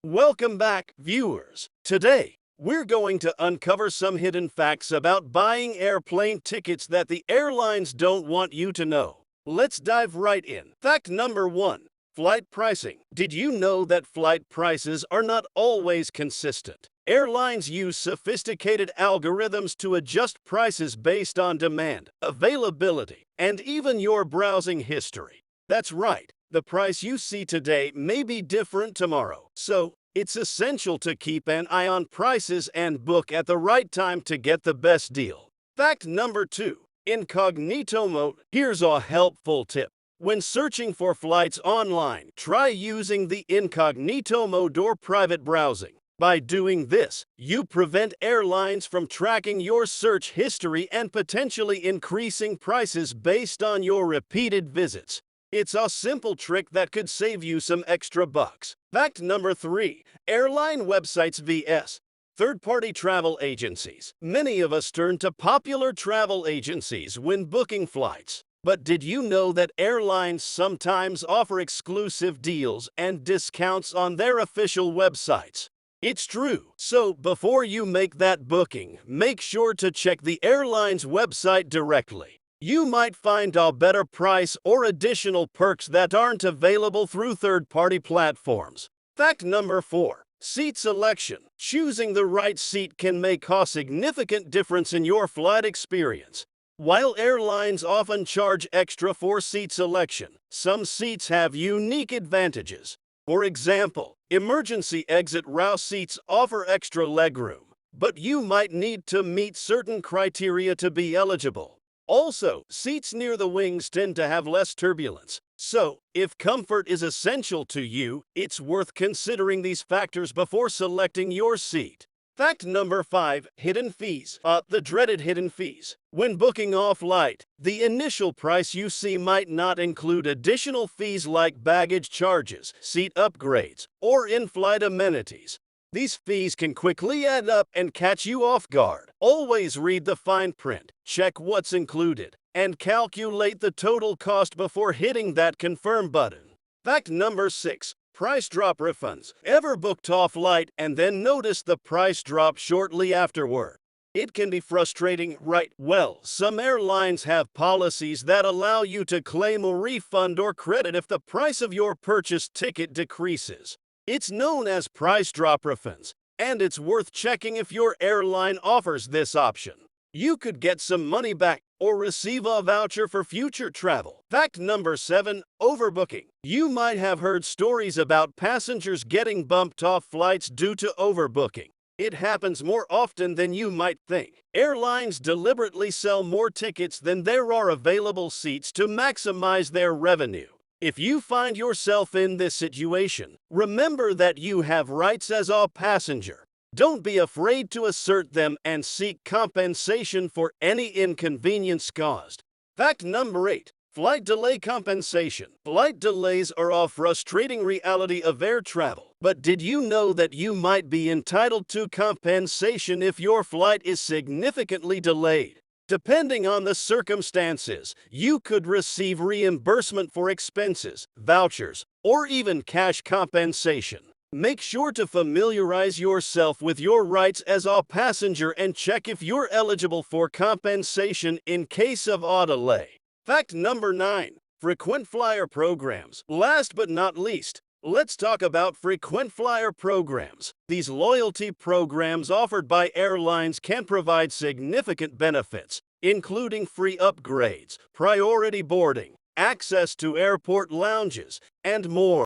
Welcome back, viewers. Today, we're going to uncover some hidden facts about buying airplane tickets that the airlines don't want you to know. Let's dive right in. Fact number 1. Flight pricing. Did you know that flight prices are not always consistent? Airlines use sophisticated algorithms to adjust prices based on demand, availability, and even your browsing history. That's right. The price you see today may be different tomorrow, so it's essential to keep an eye on prices and book at the right time to get the best deal. Fact number 2. Incognito mode. Here's a helpful tip. When searching for flights online, try using the incognito mode or private browsing. By doing this, you prevent airlines from tracking your search history and potentially increasing prices based on your repeated visits. It's a simple trick that could save you some extra bucks. Fact number 3. Airline websites vs. third-party travel agencies. Many of us turn to popular travel agencies when booking flights. But did you know that airlines sometimes offer exclusive deals and discounts on their official websites? It's true. So before you make that booking, make sure to check the airline's website directly. You might find a better price or additional perks that aren't available through third-party platforms. Fact number 4. Seat selection. Choosing the right seat can make a significant difference in your flight experience. While airlines often charge extra for seat selection, some seats have unique advantages. For example, emergency exit row seats offer extra legroom, but you might need to meet certain criteria to be eligible. Also, seats near the wings tend to have less turbulence. So, if comfort is essential to you, it's worth considering these factors before selecting your seat. Fact number 5. Hidden fees. The dreaded hidden fees. When booking a flight, the initial price you see might not include additional fees like baggage charges, seat upgrades, or in-flight amenities. These fees can quickly add up and catch you off guard. Always read the fine print, check what's included, and calculate the total cost before hitting that confirm button. Fact number 6. Price drop refunds. Ever booked a flight and then noticed the price drop shortly afterward? It can be frustrating, right? Well, some airlines have policies that allow you to claim a refund or credit if the price of your purchased ticket decreases. It's known as price drop refunds, and it's worth checking if your airline offers this option. You could get some money back or receive a voucher for future travel. Fact number 7. Overbooking. You might have heard stories about passengers getting bumped off flights due to overbooking. It happens more often than you might think. Airlines deliberately sell more tickets than there are available seats to maximize their revenue. If you find yourself in this situation, remember that you have rights as a passenger. Don't be afraid to assert them and seek compensation for any inconvenience caused. Fact number 8. Flight delay compensation. Flight delays are a frustrating reality of air travel. But did you know that you might be entitled to compensation if your flight is significantly delayed? Depending on the circumstances, you could receive reimbursement for expenses, vouchers, or even cash compensation. Make sure to familiarize yourself with your rights as a passenger and check if you're eligible for compensation in case of a delay. Fact number 9. Frequent flyer programs. Last but not least, let's talk about frequent flyer programs. These loyalty programs offered by airlines can provide significant benefits, including free upgrades, priority boarding, access to airport lounges, and more.